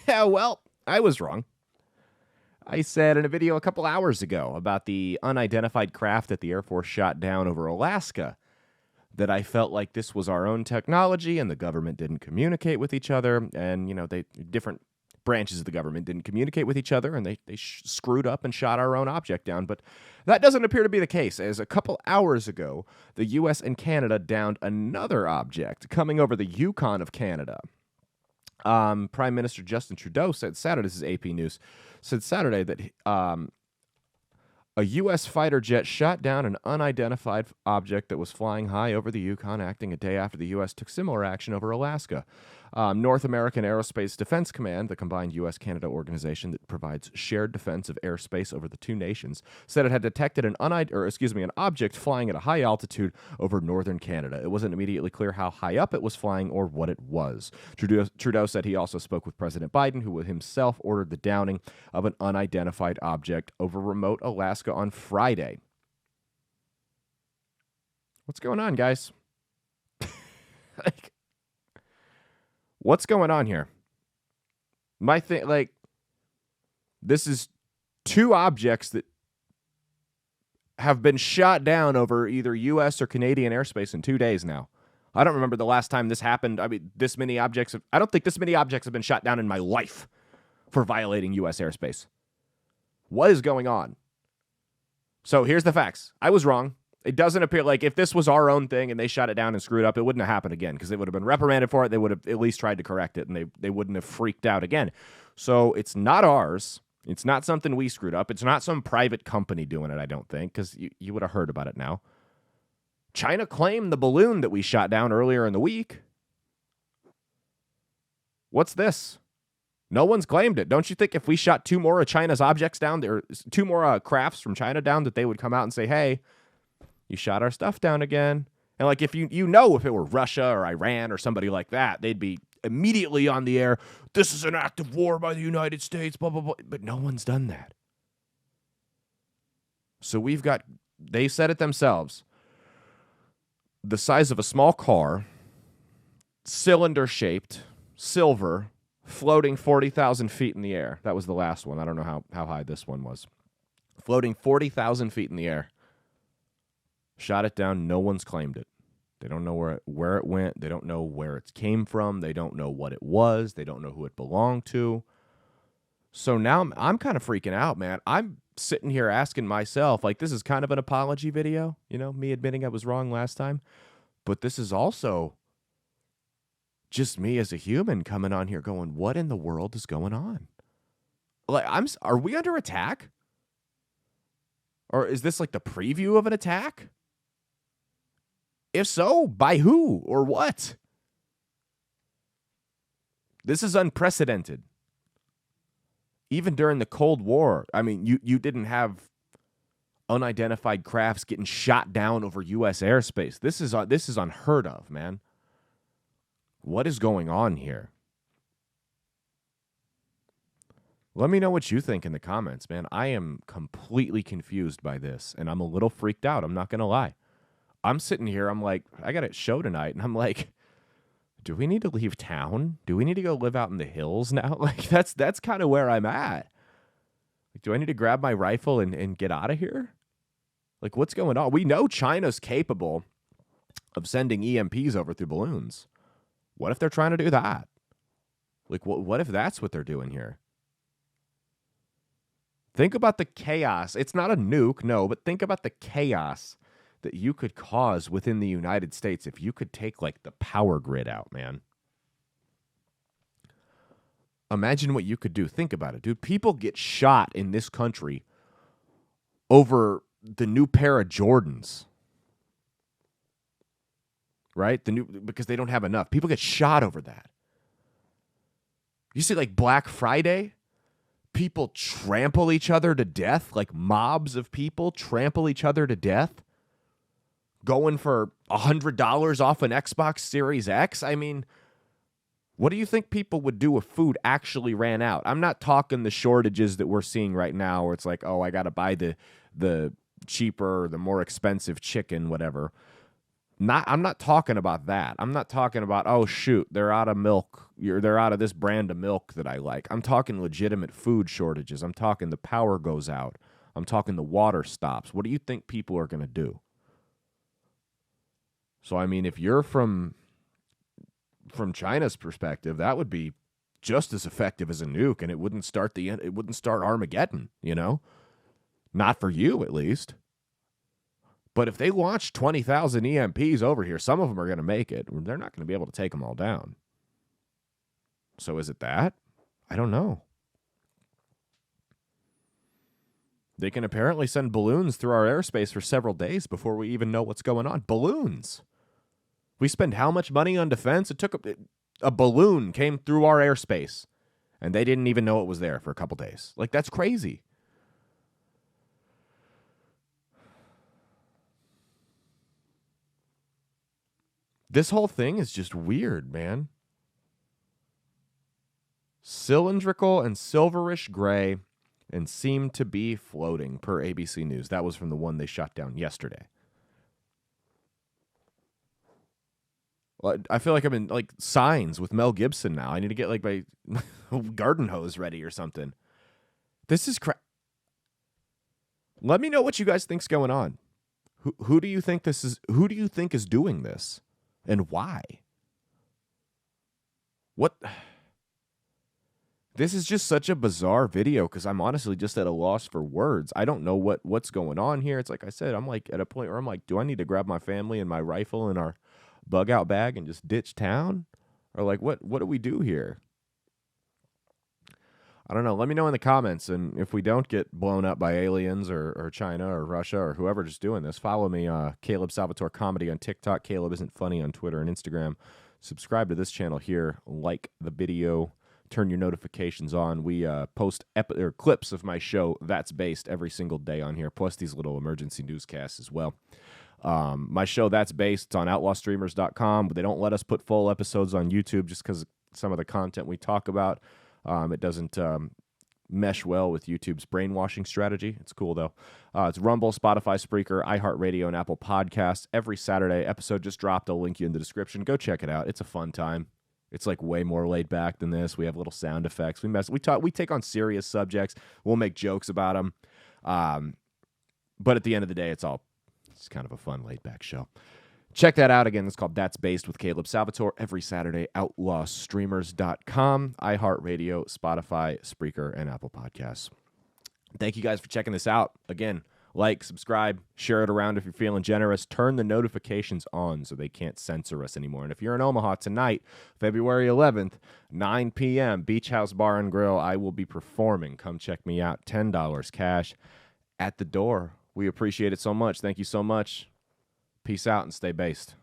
Yeah, well, I was wrong. I said in a video a couple hours ago about the unidentified craft that the Air Force shot down over Alaska that I felt like this was our own technology and the government didn't communicate with each other. And, they different branches of the government didn't communicate with each other and they screwed up and shot our own object down. But that doesn't appear to be the case, as a couple hours ago, the U.S. and Canada downed another object coming over the Yukon of Canada. Prime Minister Justin Trudeau said Saturday, this is AP News, said Saturday that a U.S. fighter jet shot down an unidentified object that was flying high over the Yukon, acting a day after the U.S. took similar action over Alaska. North American Aerospace Defense Command, the combined U.S.-Canada organization that provides shared defense of airspace over the two nations, said it had detected an object flying at a high altitude over northern Canada. It wasn't immediately clear how high up it was flying or what it was. Trudeau said he also spoke with President Biden, who himself ordered the downing of an unidentified object over remote Alaska on Friday. What's going on, guys? What's going on here? This is two objects that have been shot down over either U.S. or Canadian airspace in 2 days now. I don't remember the last time this happened. I mean, I don't think this many objects have been shot down in my life for violating U.S. airspace. What is going on? So here's the facts. I was wrong. It doesn't appear like if this was our own thing and they shot it down and screwed up, it wouldn't have happened again because they would have been reprimanded for it. They would have at least tried to correct it, and they wouldn't have freaked out again. So it's not ours. It's not something we screwed up. It's not some private company doing it, I don't think, because you would have heard about it now. China claimed the balloon that we shot down earlier in the week. What's this? No one's claimed it. Don't you think if we shot two more of China's objects down, there, two more crafts from China down, that they would come out and say, hey, you shot our stuff down again? And like if if it were Russia or Iran or somebody like that, they'd be immediately on the air. This is an act of war by the United States, blah, blah, blah. But no one's done that. So they said it themselves, the size of a small car, cylinder-shaped, silver, floating 40,000 feet in the air. That was the last one. I don't know how high this one was. Floating 40,000 feet in the air. Shot it down. No one's claimed it. They don't know where it went. They don't know where it came from. They don't know what it was. They don't know who it belonged to. So now I'm kind of freaking out, man. I'm sitting here asking myself, like, this is kind of an apology video, me admitting I was wrong last time. But this is also just me as a human coming on here going, what in the world is going on? Like, are we under attack? Or is this like the preview of an attack? If so, by who or what? This is unprecedented. Even during the Cold War, I mean, you didn't have unidentified crafts getting shot down over U.S. airspace. This is unheard of, man. What is going on here? Let me know what you think in the comments, man. I am completely confused by this, and I'm a little freaked out. I'm not going to lie. I'm sitting here, I'm like, I got a show tonight, and I'm like, do we need to leave town? Do we need to go live out in the hills now? Like, that's kind of where I'm at. Like, do I need to grab my rifle and get out of here? Like, what's going on? We know China's capable of sending EMPs over through balloons. What if they're trying to do that? Like, what if that's what they're doing here? Think about the chaos. It's not a nuke, no, but think about the chaos that you could cause within the United States if you could take, like, the power grid out, man. Imagine what you could do. Think about it, dude. People get shot in this country over the new pair of Jordans. Right? Because they don't have enough. People get shot over that. You see, like, Black Friday, people trample each other to death, like mobs of people trample each other to death, going for $100 off an Xbox Series X. I mean, what do you think people would do if food actually ran out? I'm not talking the shortages that we're seeing right now where it's like, oh, I got to buy the cheaper, the more expensive chicken, whatever. I'm not talking about that. I'm not talking about, oh shoot, they're out of milk. They're out of this brand of milk that I like. I'm talking legitimate food shortages. I'm talking the power goes out. I'm talking the water stops. What do you think people are going to do? So I mean, if you're from China's perspective, that would be just as effective as a nuke, and it wouldn't start it wouldn't start Armageddon, you know? Not for you, at least. But if they launch 20,000 EMPs over here, some of them are going to make it. They're not going to be able to take them all down. So is it that? I don't know. They can apparently send balloons through our airspace for several days before we even know what's going on. Balloons. We spend how much money on defense? It took a balloon came through our airspace, and they didn't even know it was there for a couple days. Like, that's crazy. This whole thing is just weird, man. Cylindrical and silverish gray and seemed to be floating, per ABC News. That was from the one they shot down yesterday. Well, I feel like I'm in like Signs with Mel Gibson now. I need to get like my garden hose ready or something. This is crap. Let me know what you guys think's going on. Who do you think this is? Who do you think is doing this, and why? What? This is just such a bizarre video because I'm honestly just at a loss for words. I don't know what's going on here. It's like I said, I'm like at a point where I'm like, do I need to grab my family and my rifle and our bug out bag and just ditch town? Or like, what do we do here? I don't know. Let me know in the comments. And if we don't get blown up by aliens or China or Russia or whoever just doing this, follow me, Caleb Salvatore Comedy on TikTok. Caleb Isn't Funny on Twitter and Instagram. Subscribe to this channel here. Like the video. Turn your notifications on. We post clips of my show That's Based every single day on here, plus these little emergency newscasts as well. My show That's Based on outlawstreamers.com, but they don't let us put full episodes on YouTube just because some of the content we talk about, it doesn't mesh well with YouTube's brainwashing strategy. It's cool, though. It's Rumble, Spotify, Spreaker, iHeartRadio, and Apple Podcasts. Every Saturday, episode just dropped. I'll link you in the description. Go check it out. It's a fun time. It's like way more laid back than this. We have little sound effects. We take on serious subjects. We'll make jokes about them. But at the end of the day, it's kind of a fun laid back show. Check that out again. It's called That's Based with Caleb Salvatore every Saturday. Outlawstreamers.com, iHeartRadio, Spotify, Spreaker, and Apple Podcasts. Thank you guys for checking this out. Again, like, subscribe, share it around if you're feeling generous. Turn the notifications on so they can't censor us anymore. And if you're in Omaha tonight, February 11th, 9 p.m., Beach House Bar and Grill, I will be performing. Come check me out. $10 cash at the door. We appreciate it so much. Thank you so much. Peace out and stay based.